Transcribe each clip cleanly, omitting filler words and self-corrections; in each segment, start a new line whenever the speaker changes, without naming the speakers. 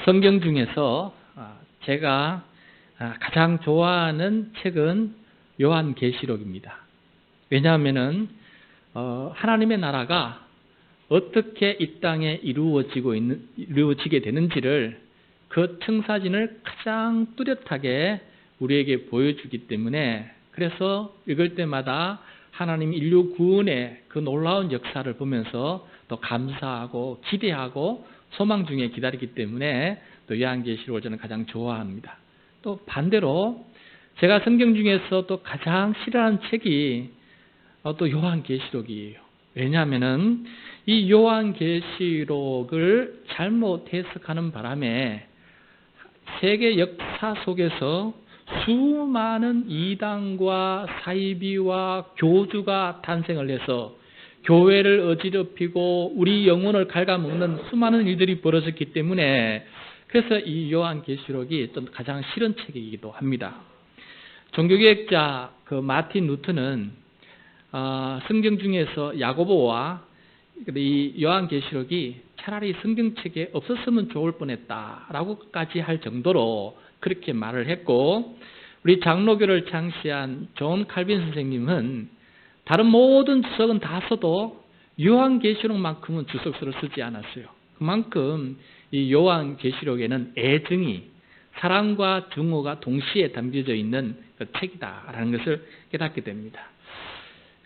성경 중에서 제가 가장 좋아하는 책은 요한계시록입니다. 왜냐하면은 하나님의 나라가 어떻게 이 땅에 이루어지게 되는지를 그 청사진을 가장 뚜렷하게 우리에게 보여주기 때문에, 그래서 읽을 때마다 하나님 인류 구원의 그 놀라운 역사를 보면서 또 감사하고 기대하고 소망 중에 기다리기 때문에 또 요한계시록을 저는 가장 좋아합니다. 또 반대로 제가 성경 중에서 또 가장 싫어하는 책이 또 요한계시록이에요. 왜냐하면은 이 요한계시록을 잘못 해석하는 바람에 세계 역사 속에서 수많은 이단과 사이비와 교주가 탄생을 해서 교회를 어지럽히고 우리 영혼을 갉아먹는 수많은 일들이 벌어졌기 때문에, 그래서 이 요한계시록이 또 가장 싫은 책이기도 합니다. 종교개혁자 마틴 루터는 성경 중에서 야고보와 이 요한계시록이 차라리 성경책에 없었으면 좋을 뻔했다라고까지 할 정도로 그렇게 말을 했고, 우리 장로교를 창시한 존 칼빈 선생님은 다른 모든 주석은 다 써도 요한계시록만큼은 주석서를 쓰지 않았어요. 그만큼 이 요한계시록에는 애증이, 사랑과 증오가 동시에 담겨져 있는 그 책이다라는 것을 깨닫게 됩니다.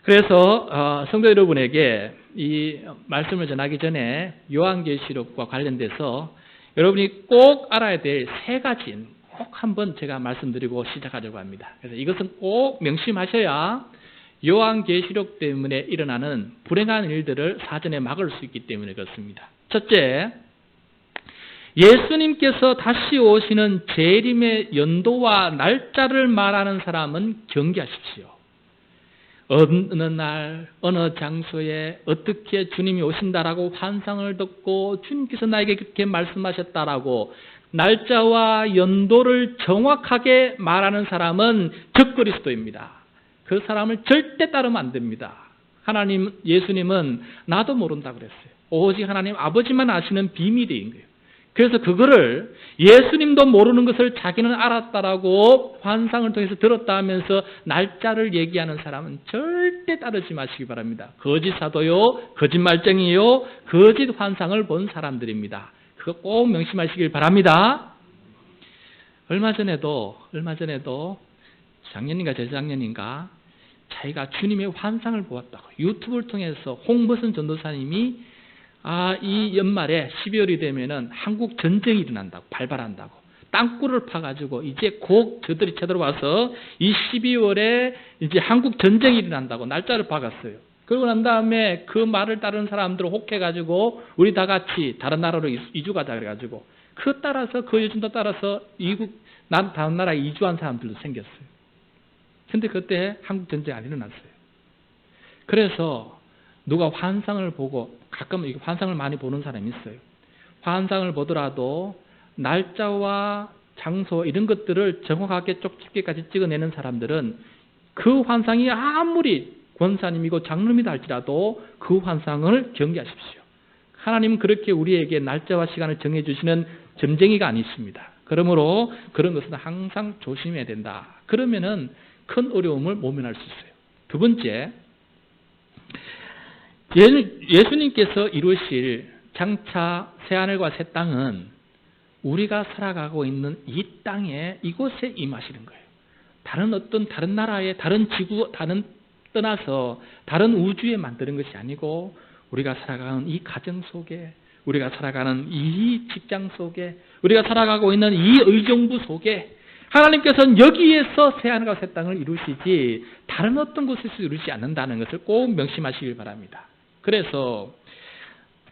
그래서 성도 여러분에게 이 말씀을 전하기 전에 요한계시록과 관련돼서 여러분이 꼭 알아야 될 세 가지 꼭 한번 제가 말씀드리고 시작하려고 합니다. 그래서 이것은 꼭 명심하셔야 요한계시록 때문에 일어나는 불행한 일들을 사전에 막을 수 있기 때문에 그렇습니다. 첫째, 예수님께서 다시 오시는 재림의 연도와 날짜를 말하는 사람은 경계하십시오. 어느 날 어느 장소에 어떻게 주님이 오신다라고 환상을 듣고 주님께서 나에게 그렇게 말씀하셨다라고 날짜와 연도를 정확하게 말하는 사람은 적그리스도입니다. 그 사람을 절대 따르면 안 됩니다. 예수님은 나도 모른다 그랬어요. 오직 하나님 아버지만 아시는 비밀인 거예요. 그래서 그거를 예수님도 모르는 것을 자기는 알았다라고 환상을 통해서 들었다 하면서 날짜를 얘기하는 사람은 절대 따르지 마시기 바랍니다. 거짓 사도요, 거짓말쟁이요, 거짓 환상을 본 사람들입니다. 그거 꼭 명심하시길 바랍니다. 얼마 전에도 작년인가 재작년인가 자기가 주님의 환상을 보았다고 유튜브를 통해서 홍보선 전도사님이 이 연말에 12월이 되면은 한국 전쟁이 일어난다고, 발발한다고 땅굴을 파가지고 이제 곧 저들이 쳐들어와서 이 12월에 이제 한국 전쟁이 일어난다고 날짜를 박았어요. 그러고 난 다음에 그 말을 따르는 사람들을 혹해가지고 우리 다 같이 다른 나라로 이주 가자 그래가지고 그 요즘도 따라서 다른 나라에 이주한 사람들도 생겼어요. 근데 그때 한국 전쟁이 안 일어났어요. 그래서 누가 환상을 보고, 가끔 환상을 많이 보는 사람이 있어요. 환상을 보더라도 날짜와 장소 이런 것들을 정확하게 쪽집게까지 찍어내는 사람들은 그 환상이 아무리 권사님이고 장로님이다 할지라도 그 환상을 경계하십시오. 하나님은 그렇게 우리에게 날짜와 시간을 정해주시는 점쟁이가 아니십니다. 그러므로 그런 것은 항상 조심해야 된다. 그러면은 큰 어려움을 모면할 수 있어요. 두 번째, 예수님께서 이루실 장차 새하늘과 새 땅은 우리가 살아가고 있는 이 땅에 이곳에 임하시는 거예요. 다른 나라에, 다른 지구, 떠나서 다른 우주에 만드는 것이 아니고 우리가 살아가는 이 가정 속에, 우리가 살아가는 이 직장 속에, 우리가 살아가고 있는 이 의정부 속에 하나님께서는 여기에서 새하늘과 새 땅을 이루시지 다른 어떤 곳에서 이루지 않는다는 것을 꼭 명심하시길 바랍니다. 그래서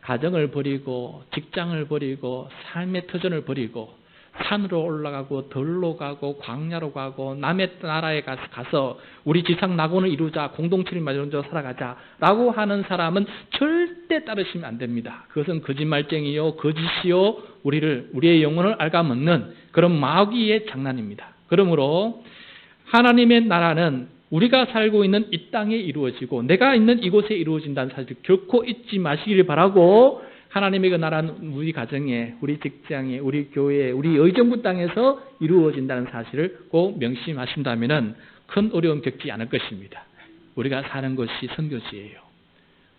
가정을 버리고 직장을 버리고 삶의 터전을 버리고 산으로 올라가고 들로 가고 광야로 가고 남의 나라에 가서 우리 지상 낙원을 이루자, 공동체를 만들어 살아가자라고 하는 사람은 절대 따르시면 안 됩니다. 그것은 거짓말쟁이요, 거짓이요, 우리의 영혼을 갉아먹는 그런 마귀의 장난입니다. 그러므로 하나님의 나라는 우리가 살고 있는 이 땅에 이루어지고 내가 있는 이곳에 이루어진다는 사실 결코 잊지 마시기를 바라고, 하나님의 그 나라는 우리 가정에, 우리 직장에, 우리 교회에, 우리 의정부 땅에서 이루어진다는 사실을 꼭 명심하신다면 큰 어려움 겪지 않을 것입니다. 우리가 사는 곳이 선교지예요.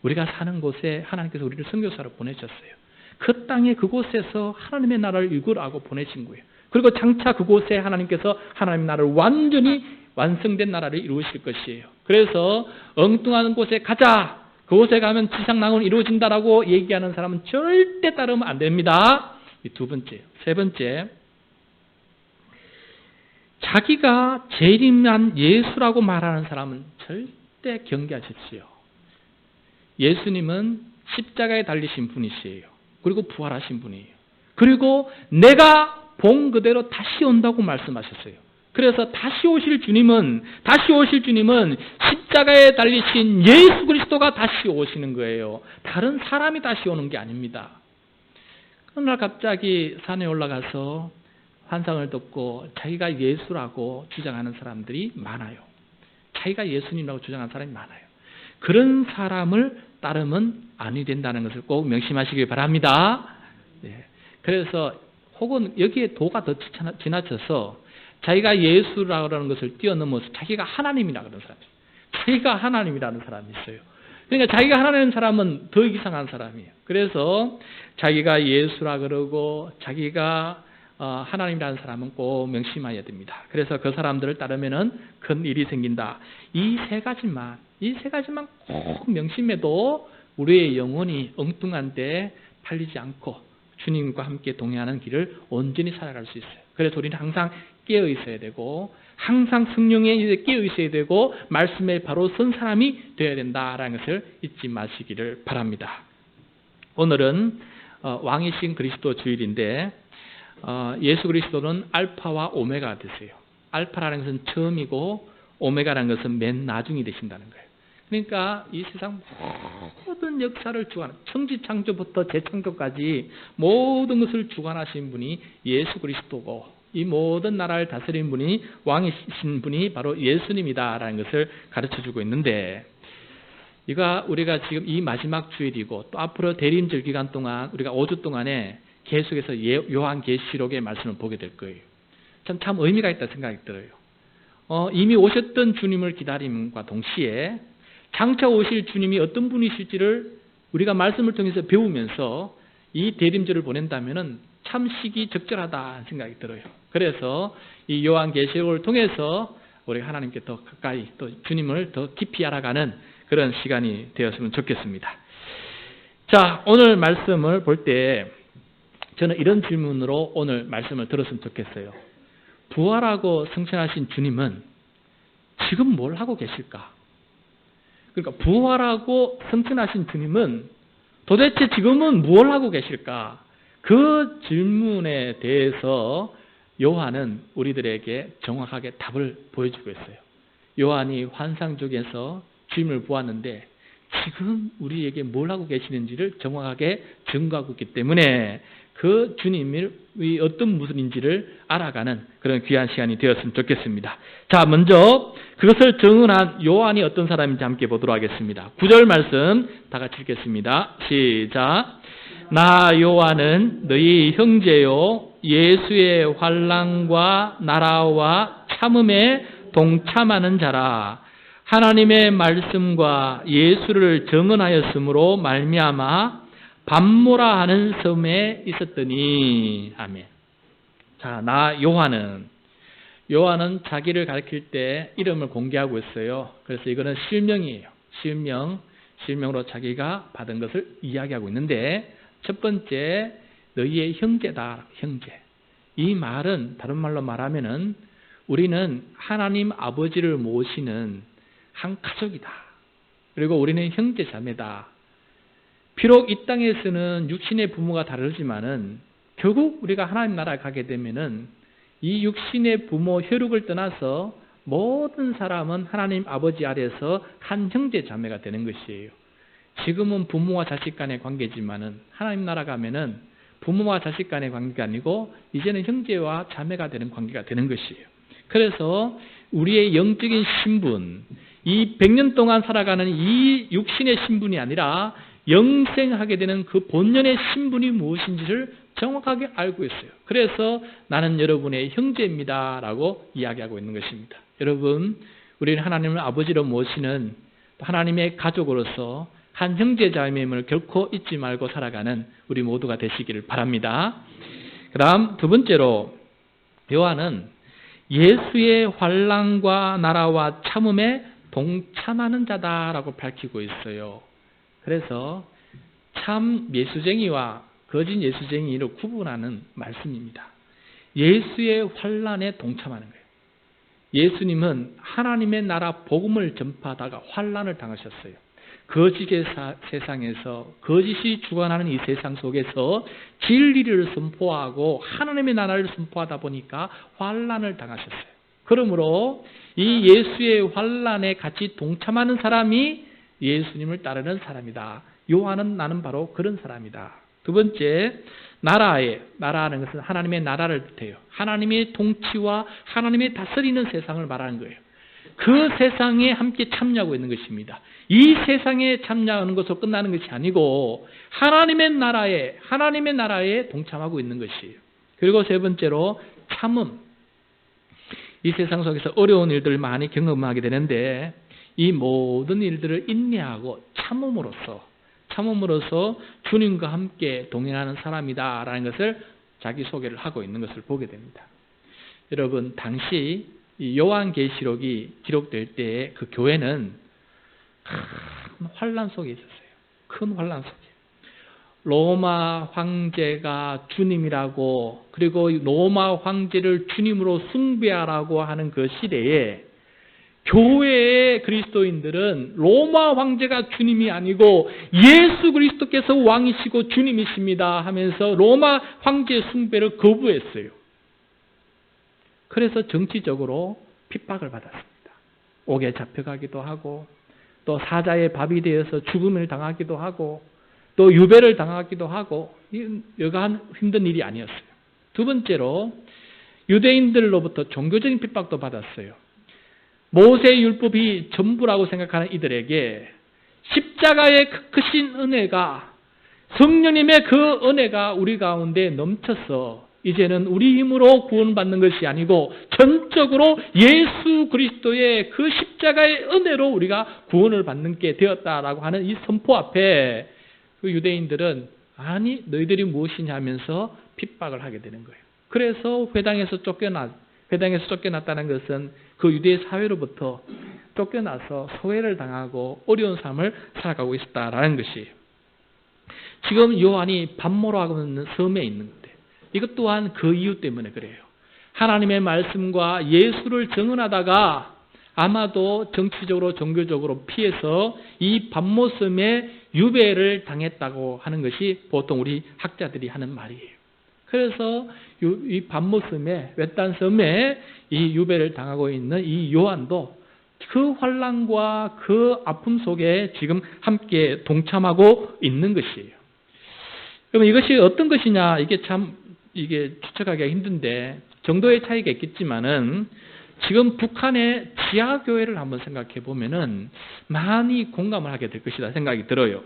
우리가 사는 곳에 하나님께서 우리를 선교사로 보내셨어요. 그 땅에 그곳에서 하나님의 나라를 이루라고 보내신 거예요. 그리고 장차 그곳에 하나님께서 하나님의 나라를 완전히 완성된 나라를 이루실 것이에요. 그래서 엉뚱한 곳에 가자, 그곳에 가면 지상낙원이 이루어진다라고 얘기하는 사람은 절대 따르면 안 됩니다. 이 두 번째. 세 번째, 자기가 재림한 예수라고 말하는 사람은 절대 경계하십시오. 예수님은 십자가에 달리신 분이시에요. 그리고 부활하신 분이에요. 그리고 내가 본 그대로 다시 온다고 말씀하셨어요. 그래서 다시 오실 주님은 십자가에 달리신 예수 그리스도가 다시 오시는 거예요. 다른 사람이 다시 오는 게 아닙니다. 어느 날 갑자기 산에 올라가서 환상을 듣고 자기가 예수라고 주장하는 사람들이 많아요. 자기가 예수님이라고 주장하는 사람이 많아요. 그런 사람을 따르면 아니 된다는 것을 꼭 명심하시기 바랍니다. 네. 그래서 혹은 여기에 도가 더 지나쳐서 자기가 예수라고 하는 것을 뛰어넘어서 자기가 하나님이라고 하는 사람이 있어요. 자기가 하나님이라는 사람이 있어요. 그러니까 자기가 하나님인 사람은 더 이상한 사람이에요. 그래서 자기가 예수라 그러고 자기가 하나님이라는 사람은 꼭 명심해야 됩니다. 그래서 그 사람들을 따르면은 큰 일이 생긴다. 이 세 가지만 꼭 명심해도 우리의 영혼이 엉뚱한데 팔리지 않고 주님과 함께 동행하는 길을 온전히 살아갈 수 있어요. 그래서 우리는 항상 깨어 있어야 되고, 항상 성령에 깨어 있어야 되고, 말씀에 바로 선 사람이 되어야 된다라는 것을 잊지 마시기를 바랍니다. 오늘은 왕이신 그리스도 주일인데 예수 그리스도는 알파와 오메가 되세요. 알파라는 것은 처음이고 오메가라는 것은 맨 나중이 되신다는 거예요. 그러니까 이 세상 모든 역사를 주관하는, 천지창조부터 재창조까지 모든 것을 주관하신 분이 예수 그리스도고, 이 모든 나라를 다스리는 분이, 왕이신 분이 바로 예수님이다라는 것을 가르쳐주고 있는데, 우리가 지금 이 마지막 주일이고 또 앞으로 대림절 기간 동안 우리가 5주 동안에 계속해서 요한계시록의 말씀을 보게 될 거예요. 참 의미가 있다 생각이 들어요. 이미 오셨던 주님을 기다림과 동시에 장차 오실 주님이 어떤 분이실지를 우리가 말씀을 통해서 배우면서 이 대림절을 보낸다면은 참 시기 적절하다 생각이 들어요. 그래서 이 요한계시록을 통해서 우리 하나님께 더 가까이, 또 주님을 더 깊이 알아가는 그런 시간이 되었으면 좋겠습니다. 자, 오늘 말씀을 볼 때 저는 이런 질문으로 오늘 말씀을 들었으면 좋겠어요. 부활하고 승천하신 주님은 지금 뭘 하고 계실까? 그러니까 부활하고 승천하신 주님은 도대체 지금은 뭘 하고 계실까? 그 질문에 대해서 요한은 우리들에게 정확하게 답을 보여주고 있어요. 요한이 환상 속에서 주님을 보았는데 지금 우리에게 뭘 하고 계시는지를 정확하게 증거하고 있기 때문에 그 주님이 어떤 분인지를 알아가는 그런 귀한 시간이 되었으면 좋겠습니다. 자, 먼저 그것을 증언한 요한이 어떤 사람인지 함께 보도록 하겠습니다. 9절 말씀 다 같이 읽겠습니다. 시작. 나 요한은 너희 형제요 예수의 환난과 나라와 참음에 동참하는 자라. 하나님의 말씀과 예수를 증언하였으므로 말미암아 밤모라 하는 섬에 있었더니. 아멘. 자, 나 요한은 자기를 가리킬 때 이름을 공개하고 있어요. 그래서 이거는 실명이에요. 실명으로 자기가 받은 것을 이야기하고 있는데, 첫 번째, 너희의 형제다. 형제. 이 말은 다른 말로 말하면은 우리는 하나님 아버지를 모시는 한 가족이다. 그리고 우리는 형제 자매다. 비록 이 땅에서는 육신의 부모가 다르지만은 결국 우리가 하나님 나라에 가게 되면은 이 육신의 부모 혈육을 떠나서 모든 사람은 하나님 아버지 아래에서 한 형제 자매가 되는 것이에요. 지금은 부모와 자식 간의 관계지만은 하나님 나라 가면은 부모와 자식 간의 관계가 아니고 이제는 형제와 자매가 되는 관계가 되는 것이에요. 그래서 우리의 영적인 신분, 이 100년 동안 살아가는 이 육신의 신분이 아니라 영생하게 되는 그 본연의 신분이 무엇인지를 정확하게 알고 있어요. 그래서 나는 여러분의 형제입니다 라고 이야기하고 있는 것입니다. 여러분, 우리는 하나님을 아버지로 모시는 하나님의 가족으로서 한 형제자매임을 결코 잊지 말고 살아가는 우리 모두가 되시기를 바랍니다. 그 다음 두 번째로 요한은 예수의 환난과 나라와 참음에 동참하는 자다라고 밝히고 있어요. 그래서 참 예수쟁이와 거짓 예수쟁이를 구분하는 말씀입니다. 예수의 환난에 동참하는 거예요. 예수님은 하나님의 나라 복음을 전파하다가 환난을 당하셨어요. 거짓의 세상에서 거짓이 주관하는 이 세상 속에서 진리를 선포하고 하나님의 나라를 선포하다 보니까 환난을 당하셨어요. 그러므로 이 예수의 환난에 같이 동참하는 사람이 예수님을 따르는 사람이다. 요한은 나는 바로 그런 사람이다. 두 번째, 나라하는 것은 하나님의 나라를 뜻해요. 하나님의 통치와 하나님의 다스리는 세상을 말하는 거예요. 그 세상에 함께 참여하고 있는 것입니다. 이 세상에 참여하는 것으로 끝나는 것이 아니고 하나님의 나라에 동참하고 있는 것이에요. 그리고 세 번째로 참음. 이 세상 속에서 어려운 일들을 많이 경험하게 되는데 이 모든 일들을 인내하고 참음으로써 주님과 함께 동행하는 사람이다라는 것을 자기 소개를 하고 있는 것을 보게 됩니다. 여러분, 당시 이 요한계시록이 기록될 때 그 교회는 큰 환난 속에 있었어요. 큰 환난 속에. 로마 황제가 주님이라고, 그리고 로마 황제를 주님으로 숭배하라고 하는 그 시대에 교회의 그리스도인들은 로마 황제가 주님이 아니고 예수 그리스도께서 왕이시고 주님이십니다 하면서 로마 황제 숭배를 거부했어요. 그래서 정치적으로 핍박을 받았습니다. 옥에 잡혀가기도 하고 또 사자의 밥이 되어서 죽음을 당하기도 하고 또 유배를 당하기도 하고 여간 힘든 일이 아니었어요. 두 번째로 유대인들로부터 종교적인 핍박도 받았어요. 모세의 율법이 전부라고 생각하는 이들에게 십자가의 크신 은혜가, 성령님의 그 은혜가 우리 가운데 넘쳐서 이제는 우리 힘으로 구원받는 것이 아니고 전적으로 예수 그리스도의 그 십자가의 은혜로 우리가 구원을 받는 게 되었다라고 하는 이 선포 앞에 그 유대인들은 아니 너희들이 무엇이냐 하면서 핍박을 하게 되는 거예요. 그래서 회당에서 쫓겨났다는 것은 그 유대 사회로부터 쫓겨나서 소외를 당하고 어려운 삶을 살아가고 있었다라는 것이에요. 지금 요한이 반모라고 하는 섬에 있는 건데 이것 또한 그 이유 때문에 그래요. 하나님의 말씀과 예수를 증언하다가 아마도 정치적으로 종교적으로 피해서 이 반모섬에 유배를 당했다고 하는 것이 보통 우리 학자들이 하는 말이에요. 그래서 이 반모섬에 외딴 섬에 이 유배를 당하고 있는 이 요한도 그 환난과 그 아픔 속에 지금 함께 동참하고 있는 것이에요. 그러면 이것이 어떤 것이냐 이게 추측하기가 힘든데 정도의 차이가 있겠지만은 지금 북한의 지하교회를 한번 생각해 보면은 많이 공감을 하게 될 것이다 생각이 들어요.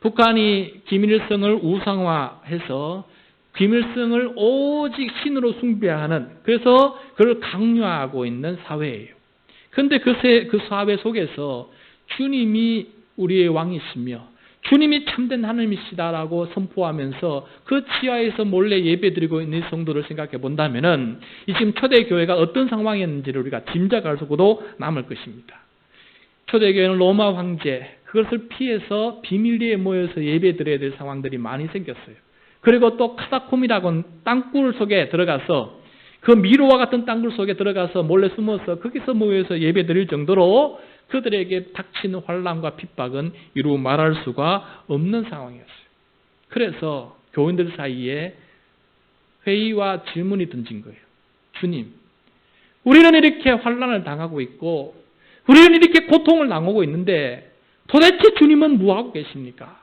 북한이 김일성을 우상화해서 김일성을 오직 신으로 숭배하는, 그래서 그걸 강요하고 있는 사회예요. 그런데 그 사회 속에서 주님이 우리의 왕이시며 주님이 참된 하나님이시다라고 선포하면서 그 지하에서 몰래 예배드리고 있는 성도를 생각해 본다면은 이 지금 초대교회가 어떤 상황이었는지를 우리가 짐작할 수도 남을 것입니다. 초대교회는 로마 황제, 그것을 피해서 비밀리에 모여서 예배드려야 될 상황들이 많이 생겼어요. 그리고 또 카타콤이라고 땅굴 속에 들어가서 그 미로와 같은 땅굴 속에 들어가서 몰래 숨어서 거기서 모여서 예배드릴 정도로 그들에게 닥치는 환난과 핍박은 이루 말할 수가 없는 상황이었어요. 그래서 교인들 사이에 회의와 질문이 던진 거예요. 주님, 우리는 이렇게 환난을 당하고 있고 우리는 이렇게 고통을 당하고 있는데 도대체 주님은 뭐하고 계십니까?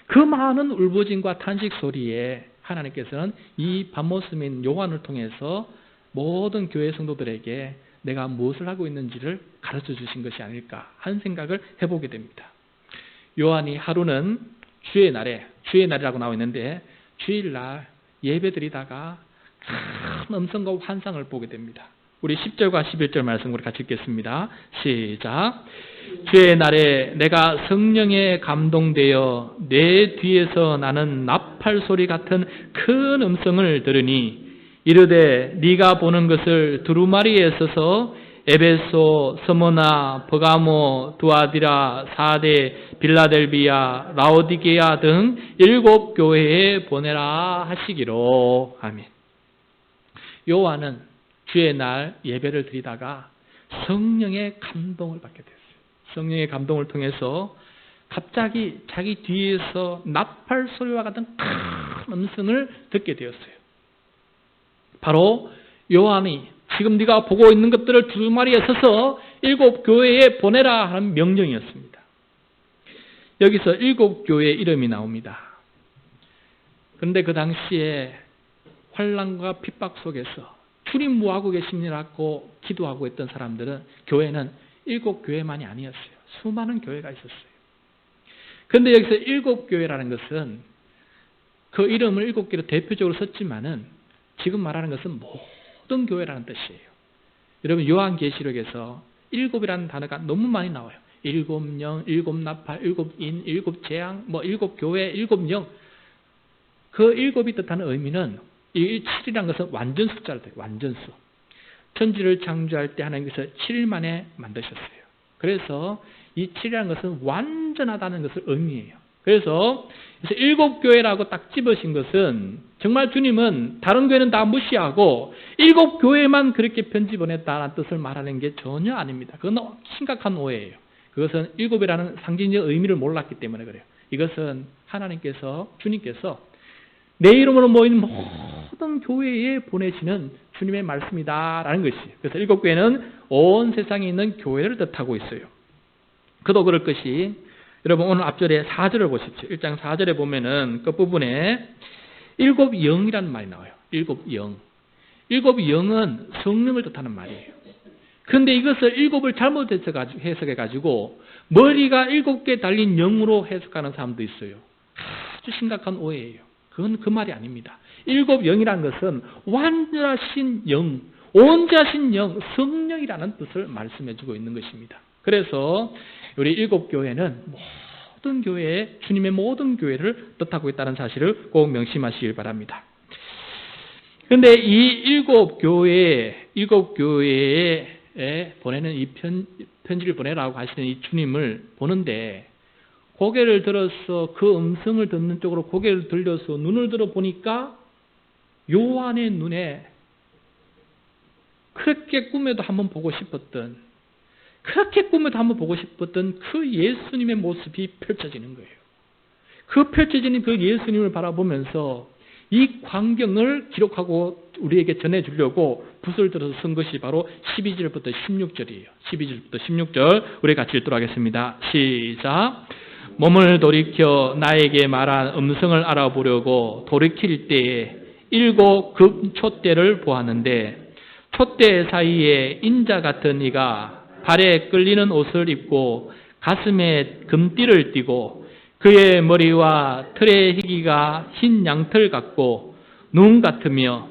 그 많은 울부짖과 탄식 소리에 하나님께서는 이 반모섬에 있는 요한을 통해서 모든 교회 성도들에게 내가 무엇을 하고 있는지를 가르쳐 주신 것이 아닐까 하는 생각을 해보게 됩니다. 요한이 하루는 주의 날이라고 나와 있는데 주일날 예배드리다가 큰 음성과 환상을 보게 됩니다. 우리 10절과 11절 말씀 우리 같이 읽겠습니다. 시작. 주의 날에 내가 성령에 감동되어 내 뒤에서 나는 나팔 소리 같은 큰 음성을 들으니 이르되 네가 보는 것을 두루마리에 써서 에베소, 스무나, 버가모, 두아디라, 사데, 빌라델비아, 라오디게아 등 7 교회에 보내라 하시기로. 아멘. 요한은 주의 날 예배를 드리다가 성령의 감동을 받게 됐어요. 성령의 감동을 통해서 갑자기 자기 뒤에서 나팔 소리와 같은 큰 음성을 듣게 되었어요. 바로 요한이 지금 네가 보고 있는 것들을 두루마리에 서서 7 교회에 보내라 하는 명령이었습니다. 여기서 7 교회의 이름이 나옵니다. 그런데 그 당시에 환난과 핍박 속에서 주님 뭐하고 계십니라고 기도하고 있던 사람들은 교회는 7 교회만이 아니었어요. 수많은 교회가 있었어요. 그런데 여기서 7 교회라는 것은 그 이름을 7개로 대표적으로 썼지만은 지금 말하는 것은 모든 교회라는 뜻이에요. 여러분 요한계시록에서 7이라는 단어가 너무 많이 나와요. 7 영, 7 나팔, 7 인, 7 재앙, 7 교회, 7 영. 그 7이 뜻하는 의미는 이 7이라는 것은 완전 숫자를 돼요. 완전수. 천지를 창조할 때 하나님께서 7일 만에 만드셨어요. 그래서 이 7이라는 것은 완전하다는 것을 의미해요. 그래서 7 교회라고 딱 집으신 것은 정말 주님은 다른 교회는 다 무시하고 7 교회만 그렇게 편지 보냈다는 뜻을 말하는 게 전혀 아닙니다. 그건 심각한 오해예요. 그것은 7이라는 상징적 의미를 몰랐기 때문에 그래요. 이것은 하나님께서 주님께서 내 이름으로 모인 모든 교회에 보내시는 주님의 말씀이다라는 것이에요. 그래서 7 교회는 온 세상에 있는 교회를 뜻하고 있어요. 그도 그럴 것이 여러분 오늘 앞절에 4절을 보십시오. 1장 4절에 보면은 끝부분에 7 영이라는 말이 나와요. 7 영. 7 영은 성령을 뜻하는 말이에요. 그런데 이것을 7을 잘못 해석해가지고 머리가 7개 달린 영으로 해석하는 사람도 있어요. 아주 심각한 오해예요. 그건 그 말이 아닙니다. 7 영이라는 것은 완전하신 영, 온전하신 영, 성령이라는 뜻을 말씀해주고 있는 것입니다. 그래서 우리 7 교회는 모든 교회, 주님의 모든 교회를 뜻하고 있다는 사실을 꼭 명심하시길 바랍니다. 그런데 이 7 교회에 보내는 이 편지를 보내라고 하시는 이 주님을 보는데 고개를 들어서 그 음성을 듣는 쪽으로 고개를 들려서 눈을 들어 보니까 요한의 눈에 그렇게 꿈에도 한번 보고 싶었던 그 예수님의 모습이 펼쳐지는 거예요. 그 펼쳐지는 그 예수님을 바라보면서 이 광경을 기록하고 우리에게 전해주려고 붓을 들어서 쓴 것이 바로 12절부터 16절이에요. 12절부터 16절 우리 같이 읽도록 하겠습니다. 시작. 몸을 돌이켜 나에게 말한 음성을 알아보려고 돌이킬 때에 7 금촛대를 보았는데 촛대 사이에 인자 같은 이가 발에 끌리는 옷을 입고 가슴에 금띠를 띠고 그의 머리와 털의 희기가 흰 양털 같고 눈 같으며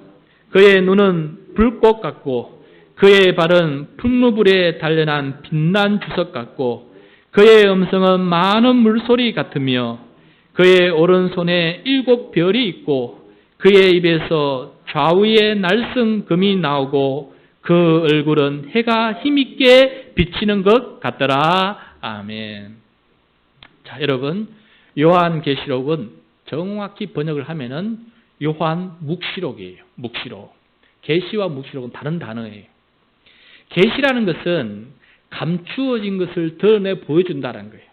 그의 눈은 불꽃 같고 그의 발은 풍루불에 단련한 빛난 주석 같고 그의 음성은 많은 물소리 같으며 그의 오른손에 7 별이 있고 그의 입에서 좌우에 날성 금이 나오고 그 얼굴은 해가 힘있게 비치는 것 같더라. 아멘. 자, 여러분, 요한계시록은 정확히 번역을 하면은 요한묵시록이에요. 묵시록. 계시와 묵시록은 다른 단어예요. 계시라는 것은 감추어진 것을 드러내 보여준다는 거예요.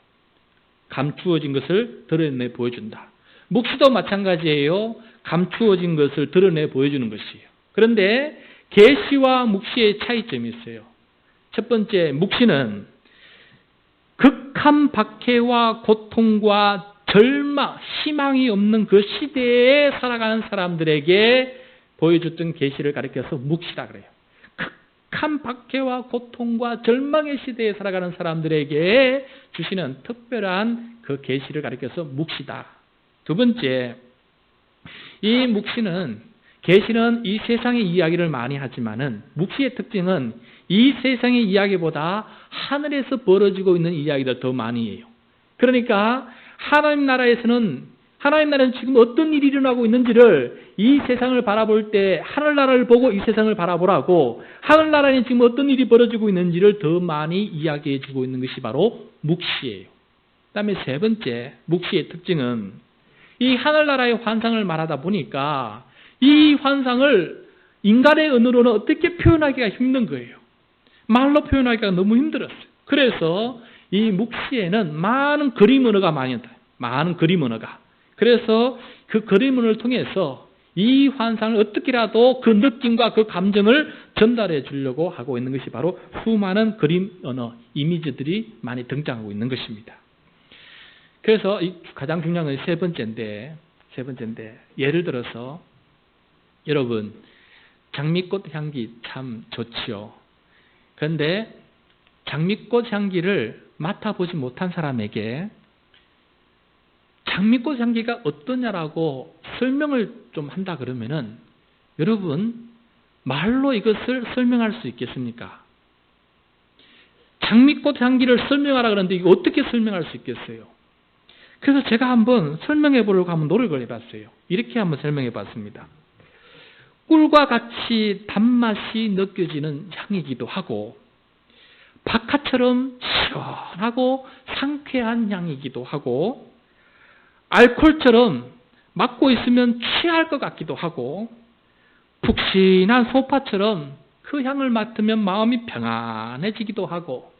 감추어진 것을 드러내 보여준다. 묵시도 마찬가지예요. 감추어진 것을 드러내 보여주는 것이에요. 그런데 계시와 묵시의 차이점이 있어요. 첫 번째, 묵시는 극한 박해와 고통과 절망, 희망이 없는 그 시대에 살아가는 사람들에게 보여줬던 계시를 가리켜서 묵시라 그래요. 극한 박해와 고통과 절망의 시대에 살아가는 사람들에게 주시는 특별한 그 계시를 가리켜서 묵시다. 두 번째, 이 묵시는 계시는 이 세상의 이야기를 많이 하지만은 묵시의 특징은 이 세상의 이야기보다 하늘에서 벌어지고 있는 이야기를 더 많이 해요. 그러니까 하나님 나라는 지금 어떤 일이 일어나고 있는지를 이 세상을 바라볼 때 하늘나라를 보고 이 세상을 바라보라고, 하늘나라에 지금 어떤 일이 벌어지고 있는지를 더 많이 이야기해 주고 있는 것이 바로 묵시예요. 그 다음에 세 번째, 묵시의 특징은 이 하늘나라의 환상을 말하다 보니까 이 환상을 인간의 언어로는 어떻게 표현하기가 힘든 거예요. 말로 표현하기가 너무 힘들었어요. 그래서 이 묵시에는 많은 그림 언어가 많이 있다. 많은 그림 언어가. 그래서 그 그림 언어를 통해서 이 환상을 어떻게라도 그 느낌과 그 감정을 전달해 주려고 하고 있는 것이 바로 수많은 그림 언어, 이미지들이 많이 등장하고 있는 것입니다. 그래서 가장 중요한 건 세 번째인데, 예를 들어서 여러분, 장미꽃 향기 참 좋지요. 그런데 장미꽃 향기를 맡아보지 못한 사람에게 장미꽃 향기가 어떠냐라고 설명을 좀 한다 그러면은 여러분, 말로 이것을 설명할 수 있겠습니까? 장미꽃 향기를 설명하라 그러는데 이거 어떻게 설명할 수 있겠어요? 그래서 제가 한번 설명해 보려고 한번 노력을 해봤어요. 이렇게 한번 설명해 봤습니다. 꿀과 같이 단맛이 느껴지는 향이기도 하고, 박하처럼 시원하고 상쾌한 향이기도 하고, 알코올처럼 맡고 있으면 취할 것 같기도 하고, 푹신한 소파처럼 그 향을 맡으면 마음이 평안해지기도 하고,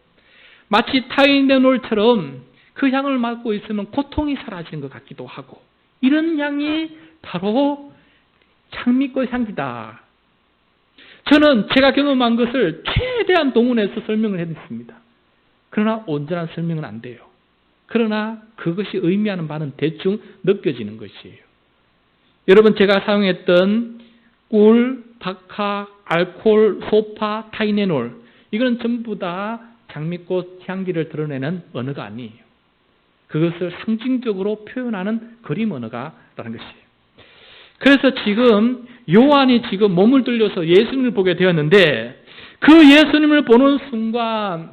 마치 타이레놀처럼 그 향을 맡고 있으면 고통이 사라지는 것 같기도 하고, 이런 향이 바로 장미꽃 향기다. 저는 제가 경험한 것을 최대한 동원해서 설명을 해냈습니다. 그러나 온전한 설명은 안 돼요. 그러나 그것이 의미하는 바는 대충 느껴지는 것이에요. 여러분, 제가 사용했던 꿀, 박하, 알코올, 소파, 타이레놀, 이건 전부 다 장미꽃 향기를 드러내는 언어가 아니에요. 그것을 상징적으로 표현하는 그림 언어가라는 것이에요. 그래서 지금 요한이 지금 몸을 들려서 예수님을 보게 되었는데, 그 예수님을 보는 순간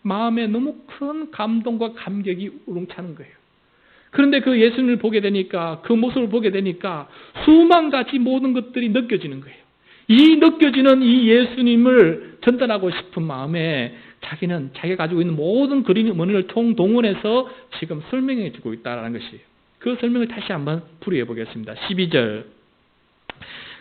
마음에 너무 큰 감동과 감격이 우렁차는 거예요. 그런데 그 예수님을 보게 되니까, 그 모습을 보게 되니까 수만 가지 모든 것들이 느껴지는 거예요. 이 느껴지는 이 예수님을 전달하고 싶은 마음에 자기는 자기가 가지고 있는 모든 그림 언어를 동원해서 지금 설명해 주고 있다는 것이에요. 그 설명을 다시 한번 풀이해 보겠습니다. 12절.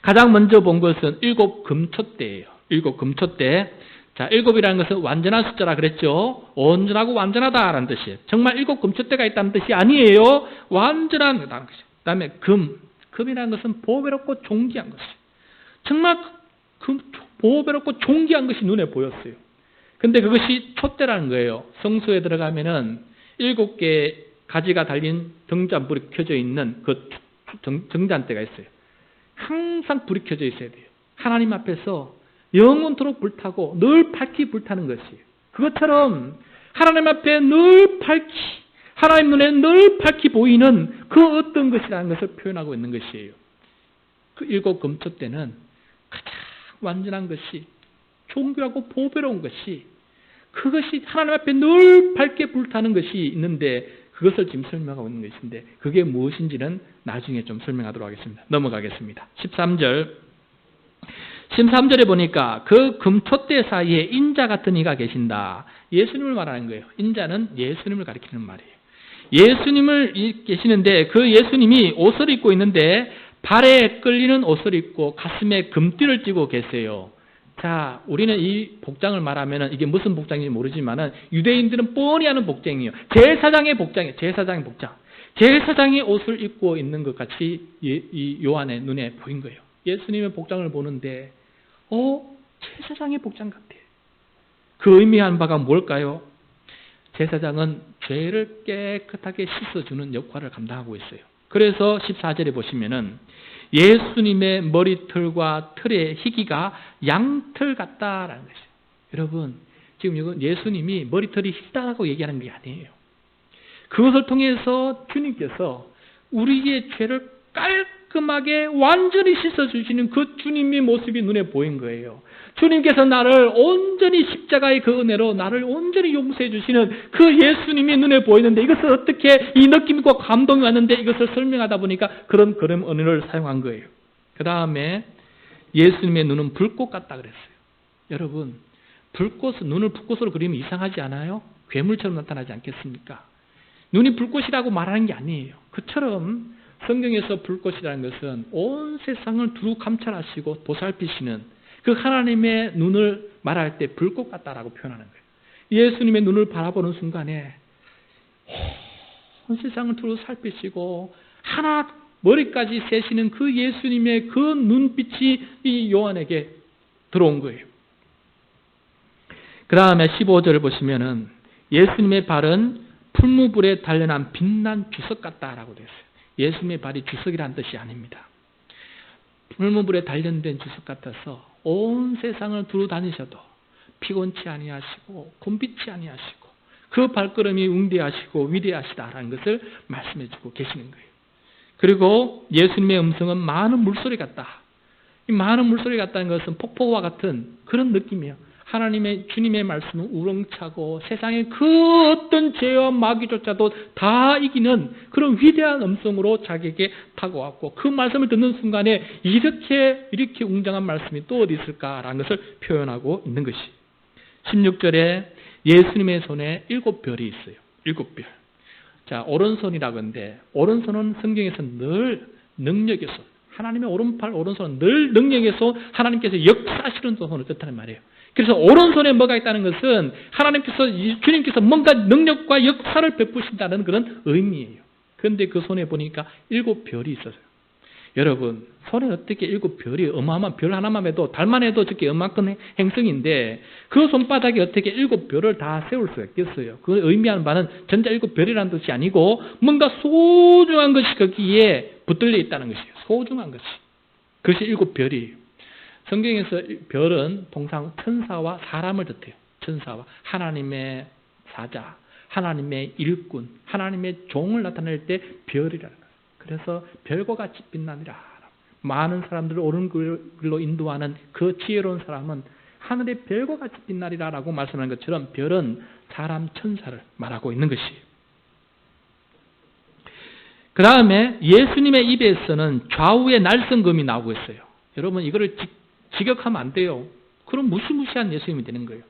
가장 먼저 본 것은 7 금초대예요. 7 금초대. 자, 7이라는 것은 완전한 숫자라 그랬죠. 온전하고 완전하다라는 뜻이에요. 정말 7 금초대가 있다는 뜻이 아니에요. 완전한 거다는 것이죠. 그 다음에 금이라는 것은 보배롭고 존귀한 것이에요. 정말 보배롭고 존귀한 것이 눈에 보였어요. 근데 그것이 촛대라는 거예요. 성소에 들어가면은 7개 가지가 달린 등잔불이 켜져 있는 그 등잔대가 있어요. 항상 불이 켜져 있어야 돼요. 하나님 앞에서 영원토록 불타고 늘 밝히 불타는 것이에요. 그것처럼 하나님 앞에 늘 밝히, 하나님 눈에 늘 밝히 보이는 그 어떤 것이라는 것을 표현하고 있는 것이에요. 그 7 금초대는 가장 완전한 것이, 존귀하고 보배로운 것이, 그것이 하나님 앞에 늘 밝게 불타는 것이 있는데, 그것을 지금 설명하고 있는 것인데, 그게 무엇인지는 나중에 좀 설명하도록 하겠습니다. 넘어가겠습니다. 13절에 보니까 그 금촛대 사이에 인자 같은 이가 계신다. 예수님을 말하는 거예요. 인자는 예수님을 가리키는 말이에요. 예수님을 계시는데, 그 예수님이 옷을 입고 있는데 발에 끌리는 옷을 입고 가슴에 금띠를 띠고 계세요. 자, 우리는 이 복장을 말하면 이게 무슨 복장인지 모르지만은 유대인들은 뻔히 아는 복장이에요. 제사장의 복장이에요. 제사장의 복장. 제사장이 옷을 입고 있는 것 같이 이 요한의 눈에 보인 거예요. 예수님의 복장을 보는데, 제사장의 복장 같아. 그 의미한 바가 뭘까요? 제사장은 죄를 깨끗하게 씻어주는 역할을 감당하고 있어요. 그래서 14절에 보시면은 예수님의 머리털과 털의 희기가 양털 같다라는 것이에요. 여러분, 지금 이건 예수님이 머리털이 희다라고 얘기하는 게 아니에요. 그것을 통해서 주님께서 우리의 죄를 깔끔하게 완전히 씻어주시는 그 주님의 모습이 눈에 보인 거예요. 주님께서 나를 온전히 십자가의 그 은혜로 나를 온전히 용서해 주시는 그 예수님이 눈에 보이는데, 이것을 어떻게 이 느낌과 감동이 왔는데 이것을 설명하다 보니까 그런 그림 언어를 사용한 거예요. 그 다음에 예수님의 눈은 불꽃 같다 그랬어요. 여러분, 눈을 불꽃으로 그리면 이상하지 않아요? 괴물처럼 나타나지 않겠습니까? 눈이 불꽃이라고 말하는 게 아니에요. 그처럼 성경에서 불꽃이라는 것은 온 세상을 두루 감찰하시고 보살피시는 그 하나님의 눈을 말할 때 불꽃 같다라고 표현하는 거예요. 예수님의 눈을 바라보는 순간에 온 세상을 두루 살피시고 하나 머리까지 세시는 그 예수님의 그 눈빛이 이 요한에게 들어온 거예요. 그 다음에 15절을 보시면은 예수님의 발은 풀무불에 단련한 빛난 주석 같다라고 되어 있어요. 예수님의 발이 주석이라는 뜻이 아닙니다. 풀무불에 단련된 주석 같아서 온 세상을 두루 다니셔도 피곤치 아니하시고 곤비치 아니하시고 그 발걸음이 웅대하시고 위대하시다라는 것을 말씀해주고 계시는 거예요. 그리고 예수님의 음성은 많은 물소리 같다. 이 많은 물소리 같다는 것은 폭포와 같은 그런 느낌이에요. 주님의 말씀은 우렁차고 세상의 그 어떤 죄와 마귀조차도 다 이기는 그런 위대한 음성으로 자기에게 다가왔고, 그 말씀을 듣는 순간에 이렇게 웅장한 말씀이 또 어디 있을까라는 것을 표현하고 있는 것이. 16절에 예수님의 손에 7별이 있어요. 7별. 자, 오른손이라고 하는데, 오른손은 성경에서 늘 능력의 손, 하나님의 오른팔, 오른손은 늘 능력의 손, 하나님께서 역사하시는 손을 뜻하는 말이에요. 그래서 오른손에 뭐가 있다는 것은 주님께서 뭔가 능력과 역사를 베푸신다는 그런 의미예요. 그런데 그 손에 보니까 7별이 있었어요. 여러분, 손에 어떻게 7별이, 어마어마한 별 하나만 해도, 달만 해도 저게 어마어마한 행성인데 그 손바닥에 어떻게 7별을 다 세울 수가 있겠어요? 그 의미하는 바는 전자 7별이라는 뜻이 아니고 뭔가 소중한 것이 거기에 붙들려 있다는 것이에요. 소중한 것이. 그것이 7별이에요. 성경에서 별은 통상 천사와 사람을 뜻해요. 천사와 하나님의 사자, 하나님의 일꾼, 하나님의 종을 나타낼 때 별이라는 거예요. 그래서 별과 같이 빛나니라. 많은 사람들을 옳은 길로 인도하는 그 지혜로운 사람은 하늘의 별과 같이 빛나리라 라고 말씀하는 것처럼 별은 사람 천사를 말하고 있는 것이에요. 그 다음에 예수님의 입에서는 좌우의 날성금이 나오고 있어요. 여러분, 이거를 직역하면 안 돼요. 그럼 무시무시한 예수님이 되는 거예요.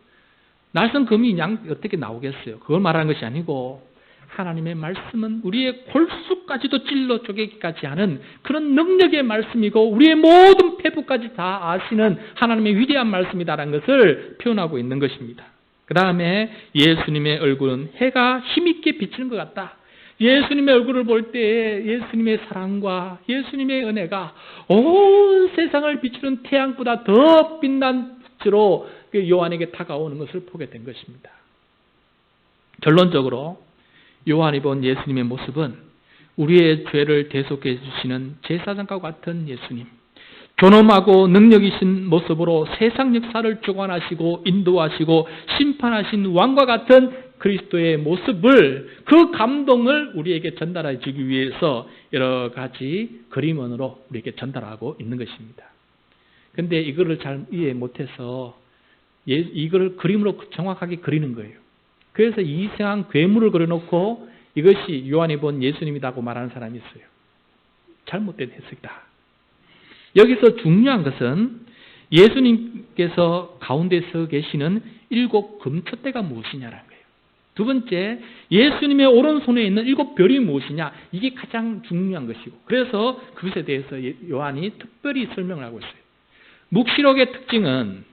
날성금이 어떻게 나오겠어요? 그걸 말하는 것이 아니고 하나님의 말씀은 우리의 골수까지도 찔러 쪼개기까지 하는 그런 능력의 말씀이고 우리의 모든 폐부까지 다 아시는 하나님의 위대한 말씀이다라는 것을 표현하고 있는 것입니다. 그 다음에 예수님의 얼굴은 해가 힘있게 비치는 것 같다. 예수님의 얼굴을 볼 때 예수님의 사랑과 예수님의 은혜가 온 세상을 비추는 태양보다 더 빛난 빛으로 요한에게 다가오는 것을 보게 된 것입니다. 결론적으로 요한이 본 예수님의 모습은 우리의 죄를 대속해 주시는 제사장과 같은 예수님, 존엄하고 능력 있는 모습으로 세상 역사를 주관하시고 인도하시고 심판하신 왕과 같은 그리스도의 모습을, 그 감동을 우리에게 전달해 주기 위해서 여러 가지 그림원으로 우리에게 전달하고 있는 것입니다. 그런데 이거를 잘 이해 못해서 이걸 그림으로 정확하게 그리는 거예요. 그래서 이상한 괴물을 그려놓고 이것이 요한이 본 예수님이라고 말하는 사람이 있어요. 잘못된 해석이다. 여기서 중요한 것은 예수님께서 가운데 서 계시는 7 금촛대가 무엇이냐라는 거예요. 두 번째, 예수님의 오른손에 있는 7별이 무엇이냐, 이게 가장 중요한 것이고, 그래서 그것에 대해서 요한이 특별히 설명을 하고 있어요. 묵시록의 특징은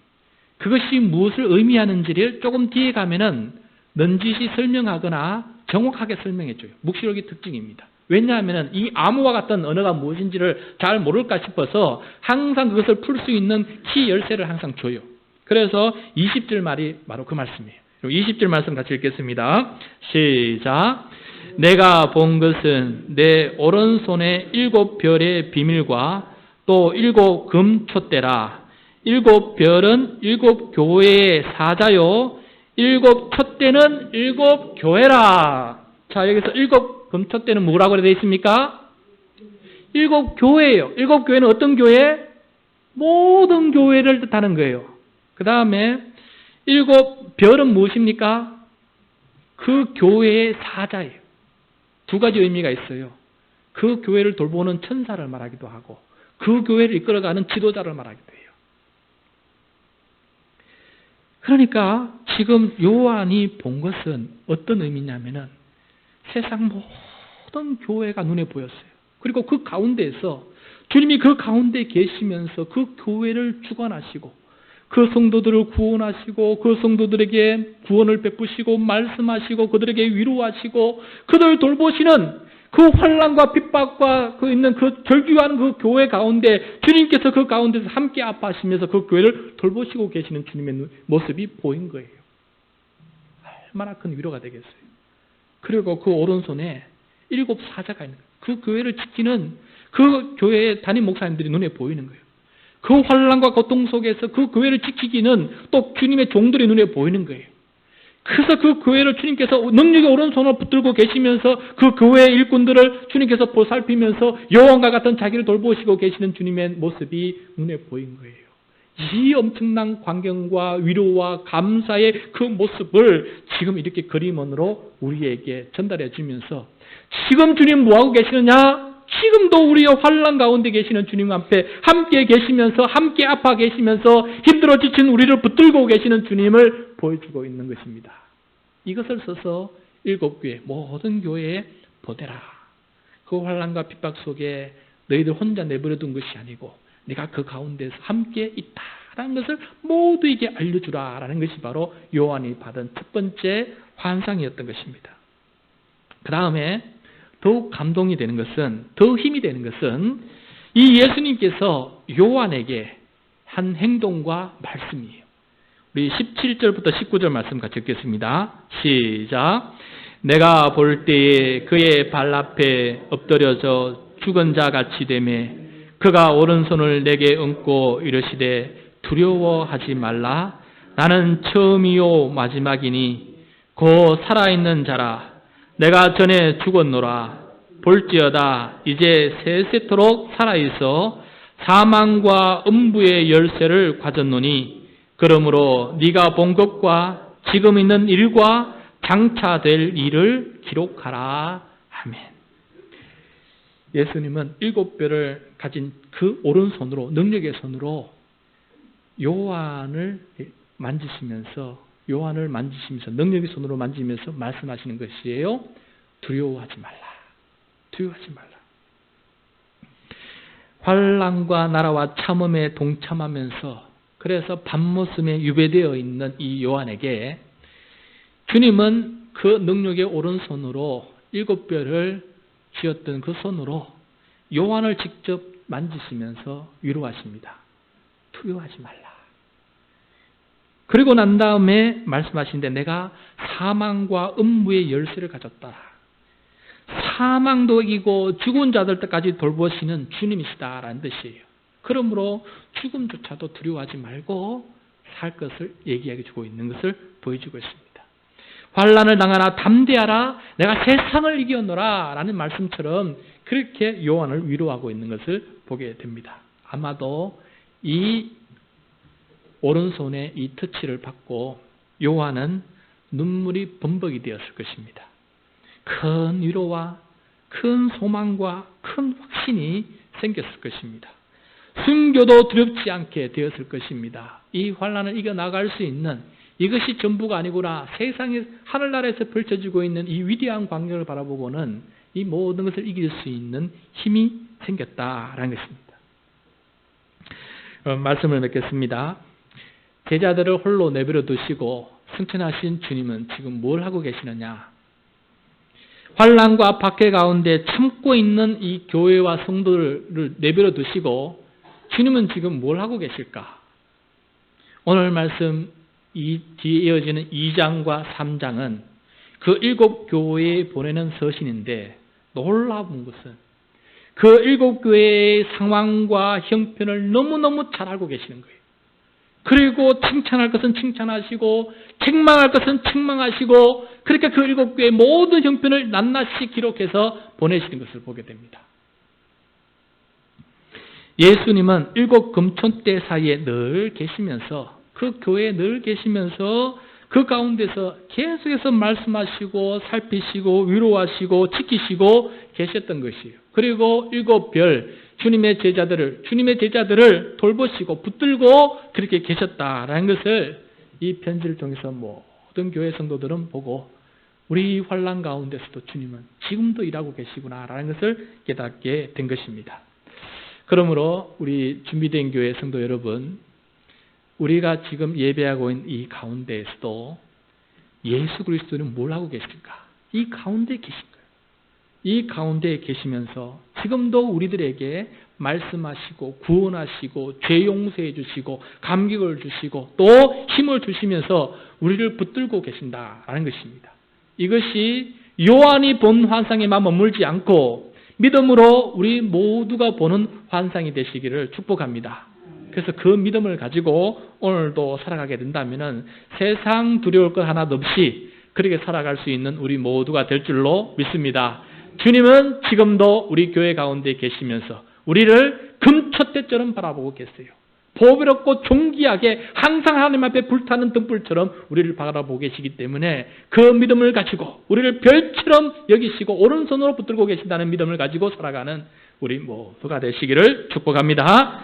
그것이 무엇을 의미하는지를 조금 뒤에 가면은 넌지시 설명하거나 정확하게 설명해줘요. 묵시록의 특징입니다. 왜냐하면 이 암호와 같은 언어가 무엇인지를 잘 모를까 싶어서 항상 그것을 풀 수 있는 키 열쇠를 항상 줘요. 그래서 20절 말이 바로 그 말씀이에요. 20절 말씀 같이 읽겠습니다. 시작. 내가 본 것은 내 오른손에 7별의 비밀과 또 7 금촛대라. 7별은 7 교회의 사자요 7 촛대는 7 교회라. 자, 여기서 7 검척대는 뭐라고 되어 있습니까? 7 교회예요. 7 교회는 어떤 교회? 모든 교회를 뜻하는 거예요. 그 다음에 7 별은 무엇입니까? 그 교회의 사자예요. 2가지 의미가 있어요. 그 교회를 돌보는 천사를 말하기도 하고 그 교회를 이끌어가는 지도자를 말하기도 해요. 그러니까 지금 요한이 본 것은 어떤 의미냐면은 세상 모든 교회가 눈에 보였어요. 그리고 그 가운데에서 주님이 그 가운데 계시면서 그 교회를 주관하시고 그 성도들을 구원하시고 그 성도들에게 구원을 베푸시고 말씀하시고 그들에게 위로하시고 그들을 돌보시는 그 환난과 핍박과 그 있는 그 절규하는 그 교회 가운데 주님께서 그 가운데서 함께 아파하시면서 그 교회를 돌보시고 계시는 주님의 모습이 보인 거예요. 얼마나 큰 위로가 되겠어요. 그리고 그 오른손에 7 사자가 있는 거예요. 그 교회를 지키는 그 교회의 담임 목사님들이 눈에 보이는 거예요. 그 환난과 고통 속에서 그 교회를 지키기는 또 주님의 종들이 눈에 보이는 거예요. 그래서 그 교회를 주님께서 능력의 오른손으로 붙들고 계시면서 그 교회의 일꾼들을 주님께서 보살피면서 여호와와 같은 자기를 돌보시고 계시는 주님의 모습이 눈에 보인 거예요. 이 엄청난 광경과 위로와 감사의 그 모습을 지금 이렇게 그림으로 우리에게 전달해 주면서 지금 주님 뭐하고 계시느냐? 지금도 우리의 환난 가운데 계시는 주님 앞에 함께 계시면서 함께 아파 계시면서 힘들어 지친 우리를 붙들고 계시는 주님을 보여주고 있는 것입니다. 이것을 써서 7 교회 모든 교회에 보내라. 그 환난과 핍박 속에 너희들 혼자 내버려둔 것이 아니고 네가 그 가운데서 함께 있다라는 것을 모두에게 알려주라라는 것이 바로 요한이 받은 첫 번째 환상이었던 것입니다. 그 다음에 더욱 감동이 되는 것은, 더 힘이 되는 것은 이 예수님께서 요한에게 한 행동과 말씀이에요. 우리 17절부터 19절 말씀 같이 읽겠습니다. 시작. 내가 볼 때에 그의 발 앞에 엎드려져 죽은 자 같이 되매 그가 오른손을 내게 얹고 이르시되 두려워하지 말라. 나는 처음이요 마지막이니 곧 살아있는 자라. 내가 전에 죽었노라. 볼지어다 이제 세세토록 살아있어 사망과 음부의 열쇠를 가졌노니 그러므로 네가 본 것과 지금 있는 일과 장차 될 일을 기록하라. 아멘. 예수님은 7뼈를 가진 그 오른손으로, 능력의 손으로 요한을 만지시면서 능력의 손으로 만지면서 말씀하시는 것이에요. 두려워하지 말라. 두려워하지 말라. 환난과 나라와 참음에 동참하면서 그래서 밤모습에 유배되어 있는 이 요한에게 주님은 그 능력의 오른손으로 7뼈를 쥐었던 그 손으로 요한을 직접 만지시면서 위로하십니다. 두려워하지 말라. 그리고 난 다음에 말씀하시는데 내가 사망과 음부의 열쇠를 가졌다. 사망도 이기고 죽은 자들까지 돌보시는 주님이시다라는 뜻이에요. 그러므로 죽음조차도 두려워하지 말고 살 것을 얘기해 주고 있는 것을 보여주고 있습니다. 환난을 당하라 담대하라 내가 세상을 이겼노라 라는 말씀처럼 그렇게 요한을 위로하고 있는 것을 보게 됩니다. 아마도 이 오른손에 이 터치를 받고 요한은 눈물이 범벅이 되었을 것입니다. 큰 위로와 큰 소망과 큰 확신이 생겼을 것입니다. 순교도 두렵지 않게 되었을 것입니다. 이 환난을 이겨나갈 수 있는 이것이 전부가 아니구나. 세상에 하늘나라에서 펼쳐지고 있는 이 위대한 광경을 바라보고는 이 모든 것을 이길 수 있는 힘이 생겼다라는 것입니다. 말씀을 맺겠습니다. 제자들을 홀로 내버려 두시고 승천하신 주님은 지금 뭘 하고 계시느냐? 환난과 박해 가운데 참고 있는 이 교회와 성도를 내버려 두시고 주님은 지금 뭘 하고 계실까? 오늘 말씀 이 뒤에 이어지는 2장과 3장은 그 7 교회에 보내는 서신인데 놀라운 것은 그 7 교회의 상황과 형편을 너무너무 잘 알고 계시는 거예요. 그리고 칭찬할 것은 칭찬하시고 책망할 것은 책망하시고 그렇게 그 7교회의 모든 형편을 낱낱이 기록해서 보내시는 것을 보게 됩니다. 예수님은 7 금촌대 사이에 늘 계시면서 그 교회에 늘 계시면서 그 가운데서 계속해서 말씀하시고 살피시고 위로하시고 지키시고 계셨던 것이에요. 그리고 7별 주님의 제자들을 돌보시고 붙들고 그렇게 계셨다라는 것을 이 편지를 통해서 모든 교회 성도들은 보고 우리 환난 가운데서도 주님은 지금도 일하고 계시구나라는 것을 깨닫게 된 것입니다. 그러므로 우리 준비된 교회 성도 여러분, 우리가 지금 예배하고 있는 이 가운데에서도 예수 그리스도는 뭘 하고 계실까? 이 가운데 계신 거예요. 이 가운데에 계시면서 지금도 우리들에게 말씀하시고 구원하시고 죄 용서해 주시고 감격을 주시고 또 힘을 주시면서 우리를 붙들고 계신다라는 것입니다. 이것이 요한이 본 환상에만 머물지 않고 믿음으로 우리 모두가 보는 환상이 되시기를 축복합니다. 그래서 그 믿음을 가지고 오늘도 살아가게 된다면 세상 두려울 것 하나도 없이 그렇게 살아갈 수 있는 우리 모두가 될 줄로 믿습니다. 주님은 지금도 우리 교회 가운데 계시면서 우리를 금촛대처럼 바라보고 계세요. 보배롭고 존귀하게 항상 하나님 앞에 불타는 등불처럼 우리를 바라보고 계시기 때문에 그 믿음을 가지고 우리를 별처럼 여기시고 오른손으로 붙들고 계신다는 믿음을 가지고 살아가는 우리 모두가 되시기를 축복합니다.